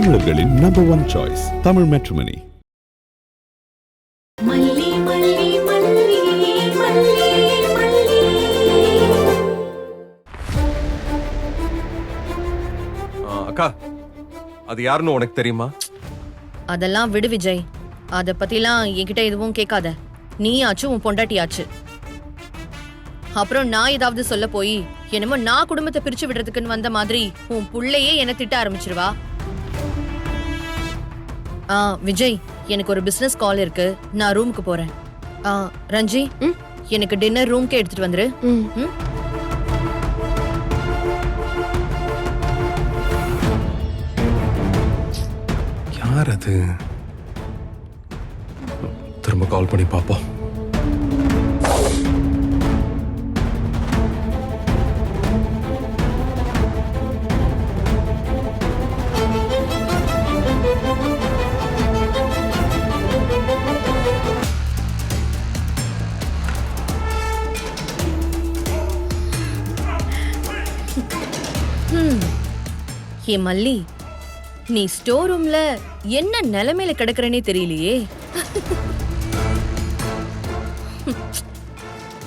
தமிழர்களின் number 1 choice Tamil matrimony. அக்கா, அது யாருன்னு உனக்கு தெரியுமா? அதெல்லாம் விடு விஜய், அத பத்திலாம் என்கிட்ட எதுவும் கேட்காத. நீ ஆச்சு, உன் பொண்டாட்டியாச்சு. அப்புறம் நான் ஏதாவது சொல்ல போய் என்னமோ நான் குடும்பத்தை பிரிச்சு விடுறதுக்குன்னு வந்த மாதிரி உன் புள்ளையே என்ன திட்ட ஆரம்பிச்சிருவா. விஜய், எனக்கு ஒரு பிசினஸ் கால் இருக்கு, நான் ரூமுக்கு போறேன். ரஞ்சி, எனக்கு டின்னர் ரூம்க்கு எடுத்துட்டு வந்துரு. யார் அது? திரும்ப கால் பண்ணி பாப்போம். ஏ மல்லி, நீ ஸ்டோர் ரூம்ல என்ன நிலைமையில கிடக்குறனே தெரியலையே.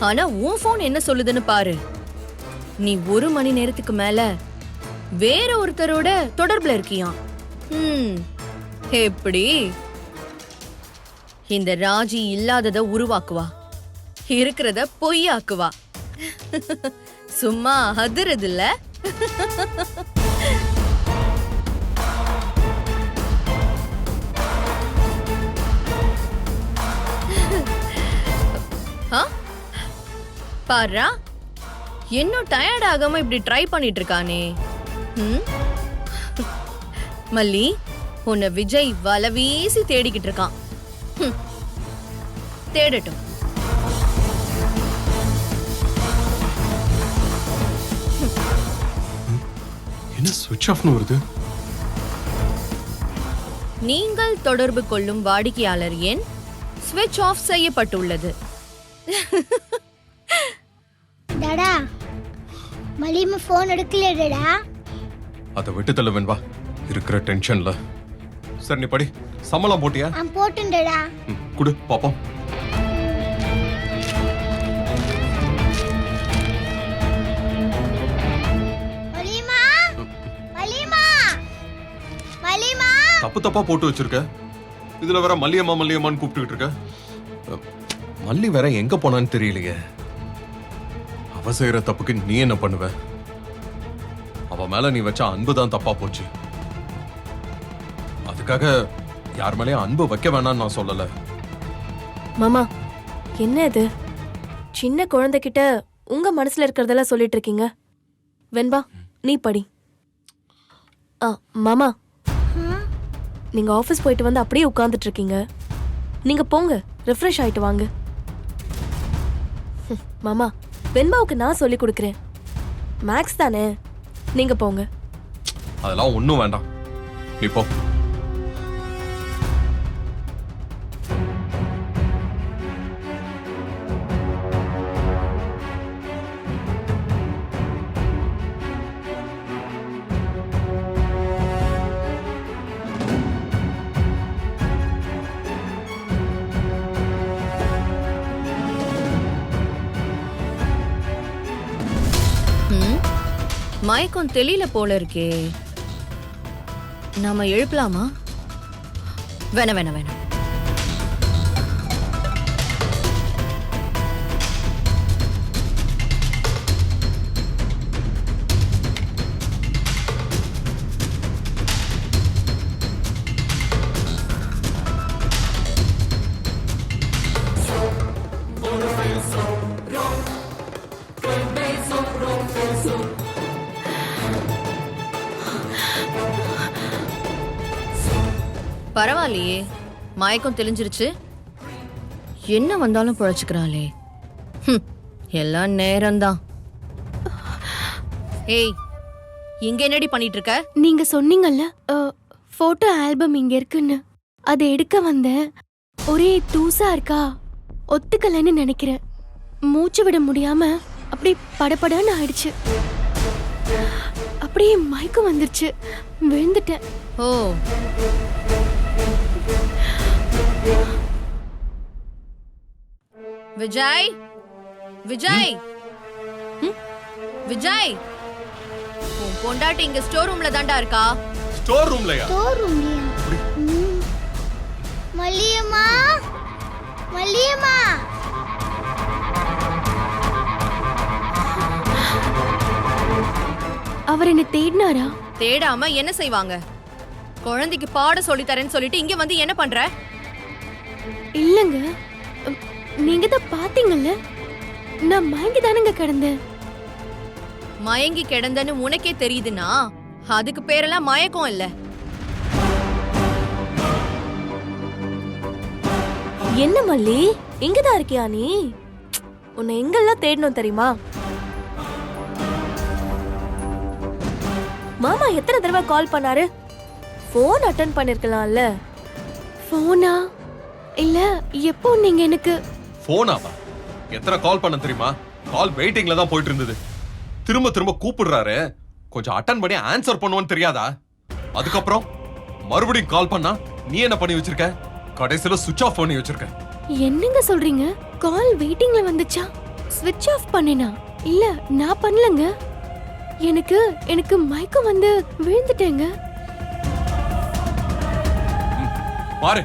ஆனா உன் போன் என்ன சொல்லுதுன்னு பாரு. நீ 1 மணி நேரத்துக்கு மேல வேற ஒருத்தரோட தொடர்புல இருக்கியாம். எப்படி இந்த ராஜி இல்லாதத உருவாக்குவா, இருக்கிறத பொய்யாக்குவா. சும்மா அதிரது இல்ல. பாரா, இன்னும் டயர்ட் ஆகாம இப்படி ட்ரை பண்ணிட்டு இருக்கானே. மல்லி, உன்னை விஜய் வலை வீசி தேடிக்கிட்டு இருக்கான். தேடட்டும். என்ன ஸ்விட்ச் ஆஃப்னு வருது? நீங்கள் தொடர்பு கொள்ளும் வாடிக்கையாளர் எண் ஸ்விட்ச் ஆஃப் செய்யப்பட்டுள்ளது. டாடா, மலிமா ஃபோன் எடுக்கலடா. அத விட்டு தள்ள வேண்பா, இருக்கிற டென்ஷன்ல. சரி, நீ படி. சம்பளம் போட்டியா? போட்டுண்டடா. குடு பாப்போம். தப்பு தப்பா போட்டு வச்சிருக்க. இதுல வேற மல்லியம்மா மல்லியம்மான்னு கூப்பிட்டுக்கிட்டு இருக்க. மல்லி வேற எங்க போனான்னு தெரியலையே. அவ செய்யற தப்புக்கு நீ என்ன பண்ணுவ? அவ மேல நீ வச்ச அன்பு தான் தப்பா போச்சு. அதுக்காக யார் மேலயும் அன்பு வைக்க வேணாம்னு நான் சொல்லல. மாமா, என்ன இது? சின்ன குழந்தைகிட்ட உங்க மனசுல இருக்கிறதெல்லாம் சொல்லிட்டு இருக்கீங்க. வெண்பா, நீ படி. மாமா, நீங்க ஆபீஸ் போயிட்டு வந்து அப்படியே உட்கார்ந்துட்டு இருக்கீங்க. நீங்க போங்க, ரிஃப்ரெஷ் ஆயிட்டு வாங்க. மாமா, வெண்பாவுக்கு நான் சொல்லி கொடுக்கிறேன். மேக்ஸ் தானே, நீங்க போங்க. அதெல்லாம் ஒண்ணும் வேண்டாம், நீ போ. மயக்கம் தெளில போல இருக்கே. நாம எழுப்பலாமா? வேணாம் வேணாம் வேணாம். பரவாயில்லையே, மயக்கம் தெளிஞ்சிருச்சு. என்ன வந்தாலும் புழைச்சுக்கிறாளே. எல்லாம் நேரம்தான். ஏய், இங்க என்னடி பண்ணிட்டு இருக்க? நீங்க சொன்னீங்கல்ல போட்டோ ஆல்பம் இங்க இருக்குன்னு, அதை எடுக்க வந்தேன். ஒரே தூசா இருக்கா, ஒத்துக்கலன்னு நினைக்கிறேன். மூச்சு விட முடியாம அப்படி படபடன்னு ஆயிடுச்சு. அப்படியே மயக்கம் வந்துருச்சு, விழுந்துட்டேன். ஓ, விஜய், விஜய், விஜய், உன் பொண்டாட்டி இங்க ஸ்டோர் ரூம்ல தாண்டா இருக்கா. ஸ்டோர் ரூம்லயா? ஸ்டோர் ரூம்லயா? மல்லியம்மா, மல்லியம்மா. அவர் என்ன தேடினாரா? தேடாம என்ன செய்வாங்க? குழந்தைக்கு பாட சொல்லி தரேன்னு சொல்லிட்டு இங்க வந்து என்ன பண்ற? இல்லங்க, நீங்க தான் பாத்தீங்கல்ல, நான் மயங்கி தானங்க கிடந்தேன். மயங்கி கிடந்தன்னு உனக்கே தெரியுதுன்னா அதுக்கு பேரெல்லாம் மயக்கம் இல்ல. என்ன மல்லி, இங்கதான் இருக்கியா நீ? உன்னை எங்கெல்லாம் தேடணும் தெரியுமா? மாமா எத்தனை தடவை கால் பண்ணாரு? போன் அட்டெண்ட் பண்ணிருக்கலாம்ல. போனா? இல்ல, எப்போ நீங்க எனக்கு போனாவா? எத்தனை கால் பண்ண தெரியுமா? கால் வெயிட்டிங்ல தான் போயிட்டு இருந்தது. திரும்ப திரும்ப கூப்பிடுறாரு, கொஞ்சம் அட்டன் பண்ணி ஆன்சர் பண்ணுவோன்னு தெரியாதா? அதுக்கப்புறம் மறுபடியும் கால் பண்ணா நீ என்ன பண்ணி வச்சிருக்க? கடைசியில சுவிட்ச் ஆஃப் பண்ணி வச்சிருக்க. என்னங்க சொல்றீங்க? கால் வெயிட்டிங்ல வந்துச்சா? ஸ்விட்ச் ஆஃப் பண்ணினா? இல்ல, நான் பண்ணலங்க. எனக்கு மயக்கம் வந்து விழுந்துட்டேங்க. பாரு,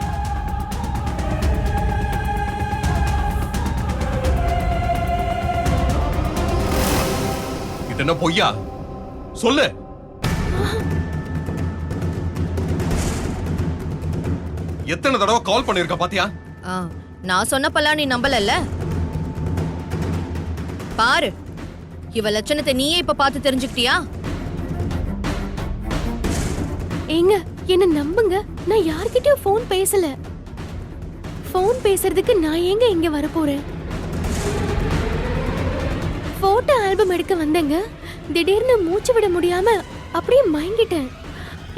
இது என்ன பொய்யா? சொல்லு. எத்தனை தடவை கால் பண்ணிருக்க பாத்தியா? ஆ, நான் சொன்னப்பெல்லாம் நீ நம்பலல்ல. பாரு, இவ லட்சணத்தை நீயே இப்ப பார்த்து தெரிஞ்சுக்கிட்டியா? ஏங்க, என்ன நம்புங்க, நான் யார்கிட்டயும் ஃபோன் பேசல. ஃபோன் பேசுறதுக்கு நான் ஏங்க இங்க வர போறேன்? போட்டோ ஆல்பம் எடுக்க வந்தேங்க. திடீர்னு மூச்சு விட முடியாம அப்படியே மயங்கிட்டேன்.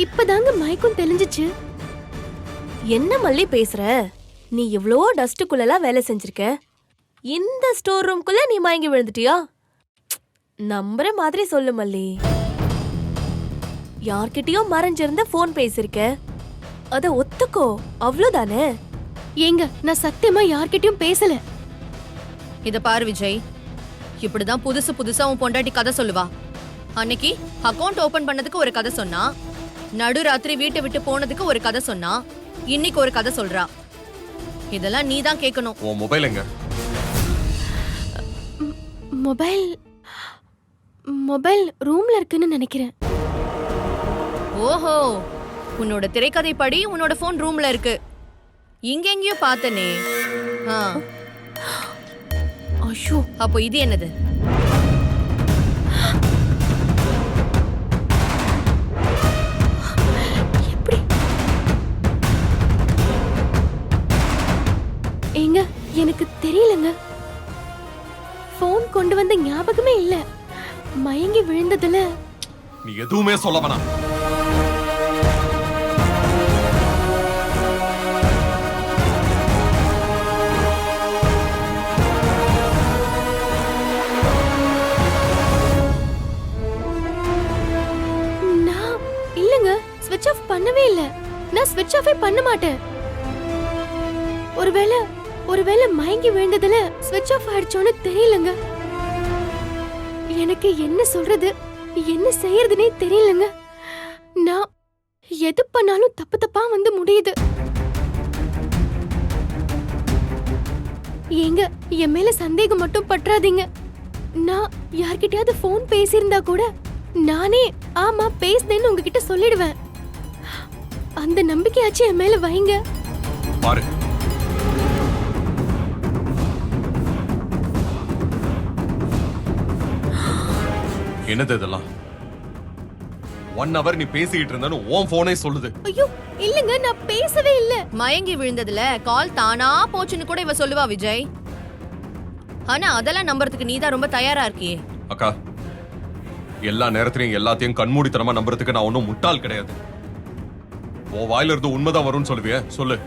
இப்பதாங்க மயக்கம் தெளிஞ்சிச்சு. என்ன மல்லி பேசுற? நீ இவ்ளோ டஸ்டுக்குள்ளலாம் வேலை செஞ்சிருக்க, இந்த ஸ்டோர் ரூம்குள்ள நீ மயங்கி விழுந்துட்டியா? நம்புற மாதிரி சொல்லு மல்லி. யார்கிட்டயும் மறைஞ்சிருந்த போன் பேசிருக்க, அத ஒத்துக்கோ, அவ்வளவுதானே? ஏங்க, நான் சத்தியமா யார்கிட்டயும் பேசல. இத பாரு விஜய், இப்படிதான் புதுசு புதுசா உன் பொண்டாட்டி கதை சொல்லுவா. அன்னைக்கு அக்கவுண்ட் ஓபன் பண்ணதுக்கு ஒரு கதை சொன்னா, நடுராத்திரி வீட்டை விட்டு போனதுக்கு ஒரு கதை சொன்னா, இன்னைக்கு ஒரு கதை சொல்றா. இதெல்லாம் நீ தான் கேட்கணும். உன் மொபைல் எங்க? மொபைல் ரூம்ல இருக்குன்னு நினைக்கிறேன். ஓஹோ, உன்னோட திரைக்கதை படி உன்னோட போன் ரூம்ல இருக்கு. இங்க எங்கேயோ பார்த்தனே. ஐயோ, அப்போ இது என்னது? எப்படி? ஏங்க, எனக்கு தெரியலங்க. போன் கொண்டு வந்த ஞாபகமே இல்ல. மயங்கி விழுந்ததுல நீ எதுவுமே சொல்ல வேணாம். நான் இல்லங்க, ஸ்விட்ச் ஆஃப் பண்ணவே இல்ல. நான் ஸ்விட்ச் ஆஃபே பண்ண மாட்டேன். ஒருவேளை மயங்கி விழுந்ததுல ஸ்விட்ச் ஆஃப் ஆயிடுச்சோன்னு தெரியலங்க. எனக்கு என்ன சொல்றது, என்ன செய்யறதுனே தெரியலங்க. நான் எது பண்ணாலும் தப்பு தப்பா வந்து முடியுது. ஏங்க, என் மேல சந்தேகம் மட்டும் பற்றாதீங்க. நான் யார்கிட்டயாவது போன் பேசியிருந்தா கூட நானே ஆமா பேசுனேன்னு உங்ககிட்ட சொல்லிடுவேன். அந்த நம்பிக்கையாச்சும் என் மேல வைங்க. பாரு, என்னது இதெல்லாம்? 1 hour நீ பேசிக்கிட்டு இருந்தன்னு உன் போனே சொல்லுது. ஐயோ, இல்லங்க, நான் பேசவே இல்ல. மயங்கி விழுந்ததுல கால் தானா போச்சுன்னு கூட இவ சொல்லுவா விஜய். ஆனா அதெல்லாம் நம்புறதுக்கு நீதான் ரொம்ப தயாரா இருக்கியே. அக்கா, எல்லா நேரத்திலையும் எல்லாத்தையும் கண்மூடித்தனமா நம்புறதுக்கு நான் ஒன்னும் முட்டாள் கிடையாது. உன் வாயில இருந்து உண்மைதான் வரும்னு சொல்லுவியே, சொல்லு.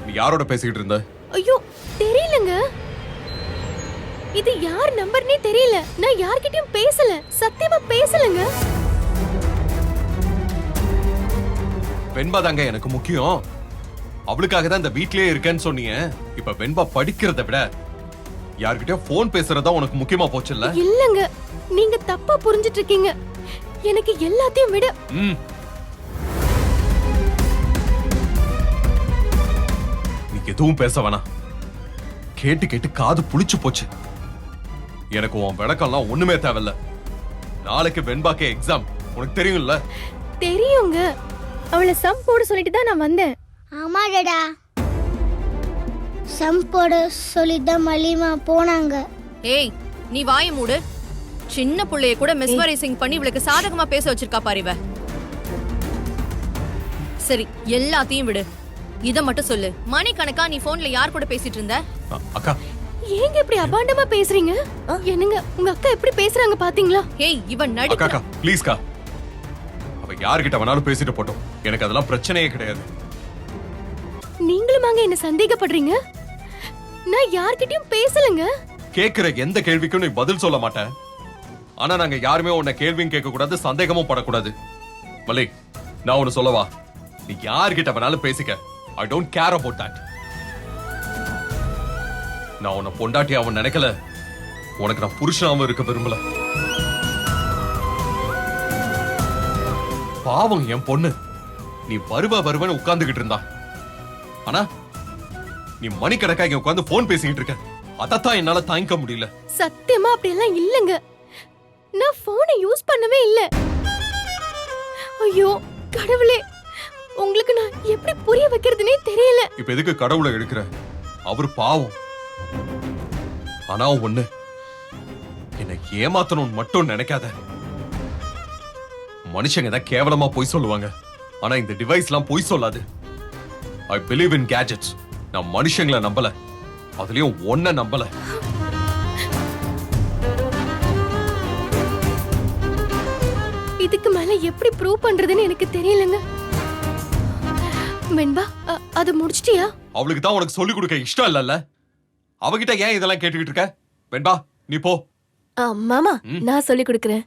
நீ யாரோட பேசிக்கிட்டு இருந்த? ஐயோ, தெரியலங்க. இது யார் நம்பர்னே தெரியல. நான் யார்கிட்டயும் பேசல, சத்தியமா பேசலங்க. வெண்பா தாங்க எனக்கு முக்கியம். அவளுக்காக தான் இந்த வீட்லயே இருக்கேன்னு சொன்னீங்க. இப்ப வெண்பா படிக்கிறத விட யார்கிட்டயும் போன் பேசுறதா உனக்கு முக்கியமா போச்சுல்ல? இல்லங்க, நீங்க தப்பா புரிஞ்சிட்டு இருக்கீங்க. எனக்கு எல்லாத்தையும் விட ம். நீ எதுவும் பேச வேணாம். கேட்டு கேட்டு காது புளிச்சு போச்சு. எனக்கு உன் விளக்கம்லாம் ஒண்ணுமே தேவையில்ல. நாளைக்கு வெண்பாக்கே எக்ஸாம், உனக்கு தெரியும்ல? தெரியுங்க. அவளை சம் போட சொல்லிட்டு தான் நான் வந்தேன். ஆமா டடா, சம் போட சொல்லிதான் மல்லியம்மா போனாங்க. ஏய், நீ வாய மூடு. சின்ன புள்ளைய கூட மெஸ்மரைசிங் பண்ணி இவளுக்கு சாதகமா பேச வச்சிருக்கா பாரு இவ. சரி, எல்லாத்தையும் விடு. இத மட்டும் சொல்லு, மணிக்கணக்கா நீ போன்ல யார் கூட பேசிட்டு இருந்த? அக்கா, ஏங்க இப்படி அபாண்டமா பேசுறீங்க? என்னங்க, உங்க அக்கா எப்படி பேசுறாங்க பாத்தீங்களா? ஏய், இவன் அக்கா நடிக்க. அக்கா ப்ளீஸ்க்கா. அவ யார்கிட்ட வேணாலும் பேசிட்டு போட்டோம், எனக்கு அதெல்லாம் பிரச்சனையே கிடையாது. நீங்களும் அங்க என்ன சந்தேகப்படுறீங்க? நான் யார்கிட்டயும் பேசலங்க. கேக்குற எந்த கேள்விக்கும் நீ பதில் சொல்ல மாட்ட. ஆனா நாங்க யாருமே உன்னை கேள்வியும் கேட்க கூடாது, சந்தேகமும் படக்கூடாது. மல்லி, நான் ஒன்னு சொல்லவா? நீ யார்கிட்ட வேணாலும் பேசிக்க. I don't care about that. நான் உன்னை பொண்டாட்டி அவன் நினைக்கல. உனக்கு நான் புருஷனாவும் இருக்க விரும்பல. பாவம் என் பொண்ணு. நீ வருவன்னு உட்கார்ந்துகிட்டு இருந்தா. ஆனா நீ மணிக்கணக்கா இங்க உட்கார்ந்து போன் பேசிக்கிட்டு இருக்க. அதத்தான் என்னால தாங்கிக்க முடியல. சத்தியமா அப்படி எல்லாம் இல்லங்க. நான் போனை யூஸ் பண்ணவே இல்ல. ஐயோ கடவுளே, உங்களுக்கு நான் எப்படி புரிய வைக்கிறதுனே தெரியல. இப்ப எதுக்கு கடவுளை எடுக்கிற? அவர் பாவம். ஆனா ஒண்ணு, என்ன ஏமாத்தணும்னு மட்டும் நினைக்காத. மனுஷங்க தான் கேவலமா பொய் சொல்லுவாங்க. ஆனா இந்த டிவைஸ்லாம் பொய் சொல்லாது. I believe in gadgets. நான் மனுஷங்களை நம்பல, அதுலயும் ஒன்ன நம்பல. இதுக்கு மேல எப்படி ப்ரூவ் பண்றதுன்னு எனக்கு தெரியலங்க. வெண்பா, அது முடிச்சிட்டியா? அவளுக்கு தான் உனக்கு சொல்லி கொடுக்க இஷ்டம் இல்லல்ல. அவகிட்ட ஏன் இதெல்லாம் கேட்டுக்கிட்டு இருக்க? வெண்பா, நீ போ. மாமா, நான் சொல்லி கொடுக்கறேன்.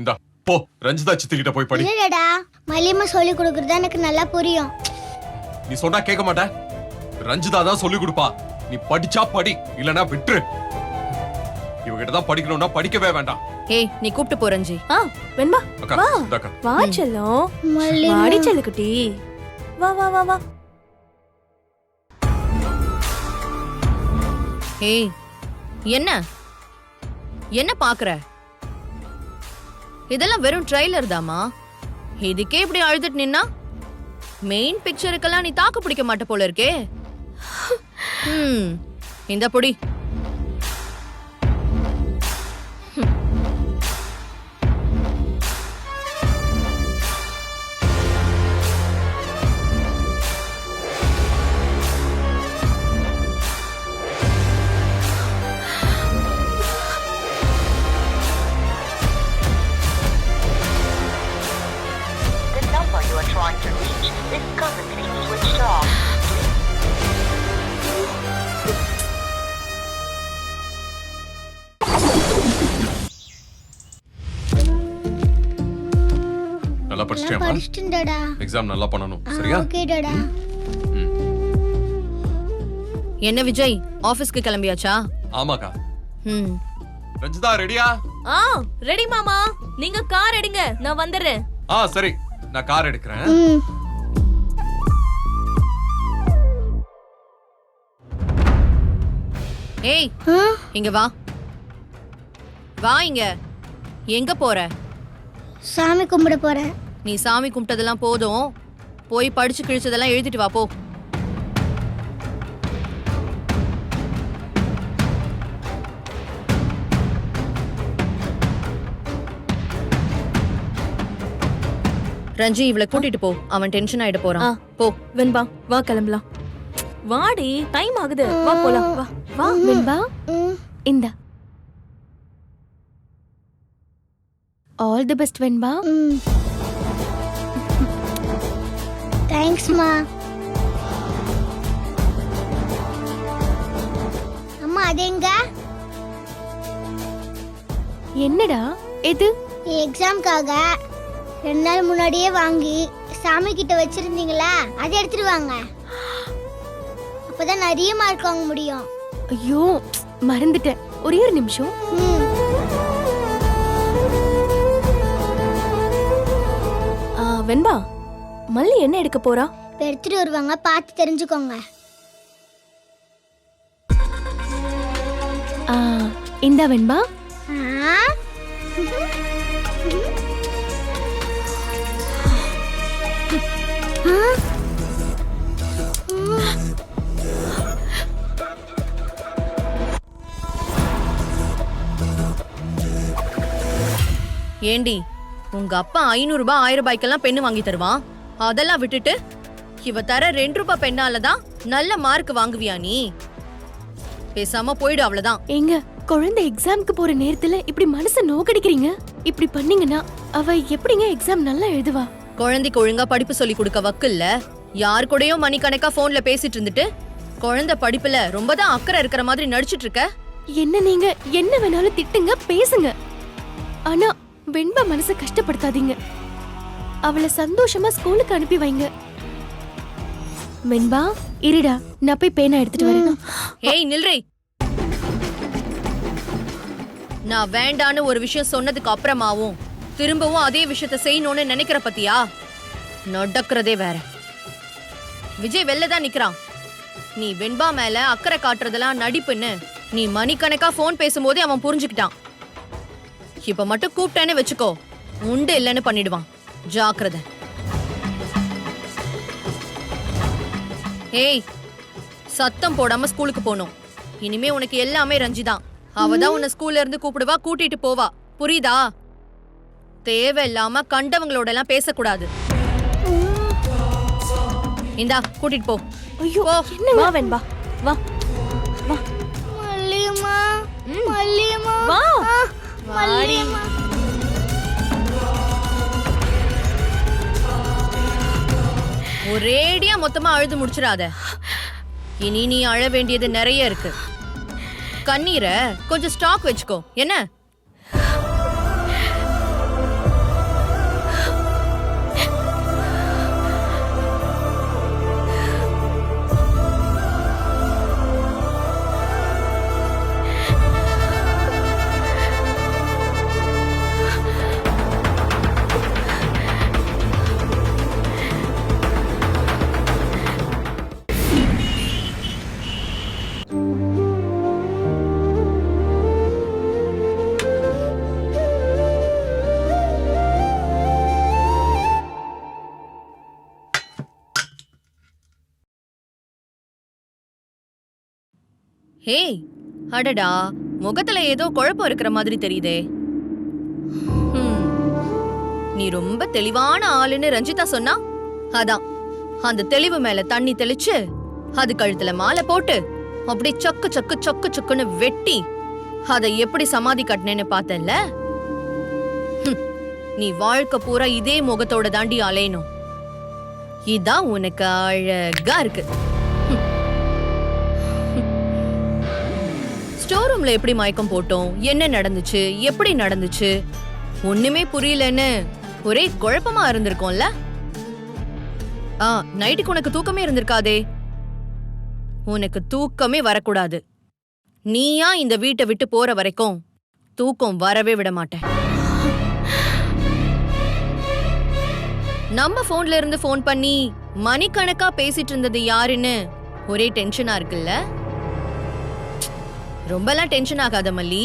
இந்தா போ, ரஞ்சிதா சித்தி கிட்ட போய் படி. இல்லடா, மல்லியம்மா சொல்லி கொடுக்கறது எனக்கு நல்லா புரியும். நீ சொன்னா கேட்க மாட்ட. ரஞ்சிதா தான் சொல்லி கொடுப்பா. நீ படிச்சா படி, இல்லனா விட்டுரு. இவகிட்ட தான் படிக்கணும்னா படிக்கவே வேண்டாம். ஏய், நீ கூப்பிட்டு போ ரஞ்சி. வெண்பா, அக்கா, வா. இந்தாக்கா. வா செல்லம். மல்லியம்மா. வாடி செல்லுக்குட்டி. வா வா வா வா. ஏய், என்ன என்ன பாக்குற? இதெல்லாம் வெறும் ட்ரைலர் தாமா. இதுக்கே இப்படி அழுதுட்டு நின்னா மெயின் பிக்சருக்கெல்லாம் நீ தாக்கு பிடிக்க மாட்ட போல இருக்கே. இந்த பொடி. Trying to reach is currently switched off. நல்லா படிச்சிட்டியா? படிச்சிட்டேன்டா. எக்ஸாம் நல்லா பண்ணனும், சரியா? ஓகேடா. என்ன விஜய், ஆபீஸ்க்கு கிளம்பியாச்சா? ஆமாக்கா. ம். ரஞ்சிதா ரெடியா? ரெடி மாமா. நீங்க கார் எடுங்க, நான் வந்துடுறேன். சரி, நான் கார் எடுக்கிறேன். ஏய், இங்க வா. வா இங்க. எங்க போற? சாமி கும்பிட போறேன். நீ சாமி கும்பிட்டதெல்லாம் போதும். போய் படிச்சு கிழிச்சதெல்லாம் எழுதிட்டு வா போ. ரஞ்சி, இவளை கூட்டிட்டு போ. அவன் டென்ஷன் ஆயிட போறான். போ. வெண்பா, வா கிளம்பலாம். வாடி, டைம் ஆகுது. வா போலாம். வா வா. வெண்பா, இந்த ஆல் தி பெஸ்ட் வெண்பா. தேங்க்ஸ்மா. அம்மா, அது எங்க? என்னடா இது? எக்ஸாம்காக 2 நாள் முன்னாடியே வாங்கி சாமி கிட்ட வச்சிருந்தீங்களா அதை எடுத்துட்டு வாங்க. அப்பதான் நிறைய மார்க் வாங்க முடியும். ஐயோ மறந்துட்டேன், ஒரே ஒரு நிமிஷம். ம். வெண்பா, மல்லி என்ன எடுக்க போறா? இப்ப எடுத்துட்டு வருவாங்க, பார்த்து தெரிஞ்சுக்கோங்க. இந்தா வெண்பா. ஆ? ஏண்டி உங்க அப்பா 500 ரூபாய் 1000 ரூபாய்க்கெல்லாம் பெண்ணு வாங்கி தருவான். அதெல்லாம் விட்டுட்டு இவ தர 2 ரூபாய் பெண்ணாலதான் நல்ல மார்க் வாங்குவியா நீ? பேசாம போயிடு, அவ்வளவுதான். ஏங்க, குழந்தை எக்ஸாம்க்கு போற நேரத்துல இப்படி மனச நோக்கடிக்கிறீங்க. இப்படி பண்ணீங்கன்னா அவ எப்படிங்க எக்ஸாம் நல்லா எழுதுவா? குழந்தைக்கு ஒழுங்கா படிப்பு சொல்லி கொடுக்க வக்கில்ல. யார் கூடயோ மணிக்கணக்கா போன்ல பேசிட்டு இருந்துட்டு குழந்தை படிப்புல ரொம்ப தான் அக்கறை இருக்கிற மாதிரி நடிச்சிட்டு இருக்க. என்ன நீங்க என்ன வேணாலும் திட்டுங்க, பேசுங்க. ஆனா வெண்பா மனச கஷ்டப்படுத்தாதீங்க. அவளை சந்தோஷமா ஸ்கூலுக்கு அனுப்பி வைங்க. வெண்பா, இருடா, நான் போய் பேனா எடுத்துட்டு வரேன். ஏய் நில்றி. நான் வேண்டான்னு ஒரு விஷயம் சொன்னதுக்கு அப்புறமாவும் திரும்பவும் அதே விஷயத்த செய்யணும்னு நினைக்கிற பத்தியா? நடக்கிறதே வேற. விஜய் வெளில தான் நிக்கிறான். நீ வெண்பா மேல அக்கறை காட்டுறதெல்லாம் நடிப்புன்னு நீ மணிக்கணக்கா போன் பேசும்போதே அவன் புரிஞ்சுக்கிட்டான். இப்ப மட்டும் கூப்பிட்டேன்னு வச்சுக்கோ, உண்டு இல்லைன்னு பண்ணிடுவான். ஜாக்கிரதை. ஏய், சத்தம் போடாம ஸ்கூலுக்கு போகணும். இனிமே உனக்கு எல்லாமே ரஞ்சிதான். அவதான் உன்னை ஸ்கூல்ல இருந்து கூப்பிடுவா, கூட்டிட்டு போவா. புரியுதா? தேவையில்லாம கண்டவங்களோட எல்லாம் பேசக்கூடாது. இந்தா கூட்டிட்டு போ. ஐயோ, என்ன? வா வெண்பா, வா வா மல்லியம்மா, மல்லியம்மா, வா. மல்லியம்மா. ஒரேடியா மொத்தமா அழுது முடிச்சிடாத. இனி நீ அழ வேண்டியது நிறைய இருக்கு. கண்ணீரை கொஞ்சம் ஸ்டாக் வச்சுக்கோ. என்ன? ஹே, அடடா, முகத்துல ஏதோ குழப்பம் இருக்கிற மாதிரி தெரியுதே. நீ ரொம்ப தெளிவான ஆளுன்னு ரஞ்சிதா சொன்னா, அதான் அந்த தெளிவு மேல தண்ணி தெளிச்சு அது கழுத்துல மாலை போட்டு அப்படி சொக்கு சொக்கு சொக்கு சொக்குன்னு வெட்டி அதை எப்படி சமாதி கட்டினேன்னு பார்த்தல. நீ வாழ்க்கை பூரா இதே முகத்தோட தாண்டி அலையணும். இதான் உனக்கு அழகா இருக்கு. ஸ்டோர் ரூம்ல எப்படி மயக்கம் போட்டோம், என்ன நடந்துச்சு, எப்படி நடந்துச்சு, ஒண்ணுமே புரியலன்னு ஒரே குழப்பமா இருந்திருக்கும்ல. நைட்டுக்கு உனக்கு தூக்கமே இருந்திருக்காதே. உனக்கு தூக்கமே வரக்கூடாது. நீயா இந்த வீட்டை விட்டு போற வரைக்கும் தூக்கம் வரவே விட மாட்டேன். நம்ம போன்ல இருந்து போன் பண்ணி மணிக்கணக்கா பேசிட்டு இருந்தது யாருன்னு ஒரே டென்ஷனா இருக்குல்ல. ரொம்பலாம் டென்ஷன் ஆகாத மல்லி,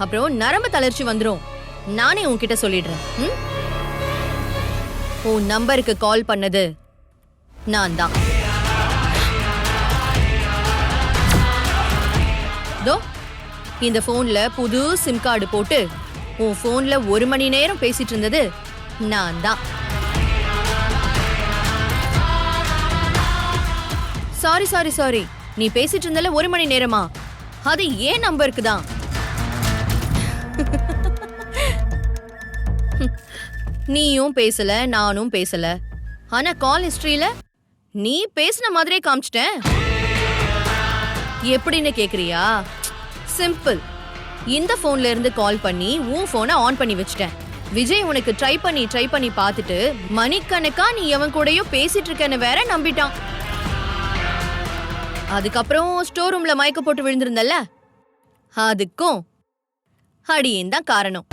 அப்புறம் நரம்பு தளர்ச்சி வந்துரும். நானே உன்கிட்ட சொல்லிடுறேன். உன் நம்பருக்கு கால் பண்ணது நான் தான். தோ இந்த போன்ல புது சிம் கார்டு போட்டு உன் போன்ல 1 மணி நேரம் பேசிட்டு இருந்தது நான் தான். சாரி சாரி சாரி, நீ பேசிட்டு இருந்தல 1 மணி நேரமா? அது ஏன் நம்பருக்கு தான். நீயும் பேசல, நானும் பேசல. ஆனா கால் ஹிஸ்டரியில நீ பேசின மாதிரியே காமிச்சிட்டேன். எப்படின்னு கேக்குறியா? சிம்பிள். இந்த போன்ல இருந்து கால் பண்ணி உன் போனை ஆன் பண்ணி வச்சிட்டேன். விஜய் உனக்கு ட்ரை பண்ணி பார்த்துட்டு மணிக்கணக்கா நீ எவன் கூடயோ பேசிட்டு இருக்கன்னு வேற நம்பிட்டான். அதுக்கப்புறம் ஸ்டோர் ரூம்ல மயக்க போட்டு விழுந்திருந்தல்ல, அதுக்கும் அடியேன் தான் காரணம்.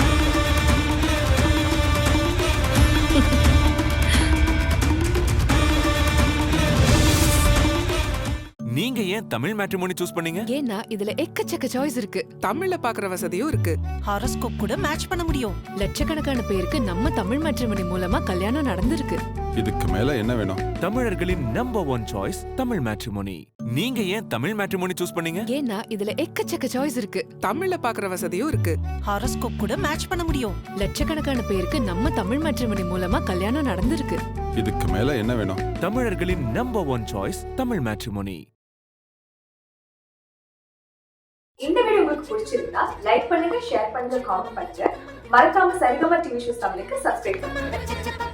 நீங்க ஏன் தமிழ் மேட்ரிமோனி சூஸ் பண்ணீங்க? ஏன்னா இதுல எக்கச்சக்க சாய்ஸ் இருக்கு. தமிழ்ல பாக்குற வசதியும் இருக்கு. ஹாரோஸ்கோப் கூட மேட்ச் பண்ண முடியும். லட்சக்கணக்கான பேருக்கு நம்ம தமிழ் மேட்ரிமோனி மூலமா கல்யாணம் நடந்திருக்கு. இதுக்கு மேல என்ன வேணும்? தமிழர்களின் நம்பர் 1 சாய்ஸ் தமிழ் மேட்ரிமோனி. நீங்க ஏன் தமிழ் மேட்ரிமோனி சூஸ் பண்ணீங்க? ஏன்னா இதுல எக்கச்சக்க சாய்ஸ் இருக்கு. தமிழ்ல பாக்குற வசதியும் இருக்கு. ஹாரோஸ்கோப் கூட மேட்ச் பண்ண முடியும். லட்சக்கணக்கான பேருக்கு நம்ம தமிழ் மேட்ரிமோனி மூலமா கல்யாணம் நடந்திருக்கு. இதுக்கு மேல என்ன வேணும்? தமிழர்களின் நம்பர் 1 சாய்ஸ் தமிழ் மேட்ரிமோனி. இந்த வீடியோ உங்களுக்கு பிடிச்சிருந்தா லைக் பண்ணுங்க, ஷேர் பண்ணுங்க, காமெண்ட் பண்ணுங்க. மறக்காம சரிகமா டிவி ஷோஸ் தமிழுக்கு சப்ஸ்கிரைப் பண்ணுங்க.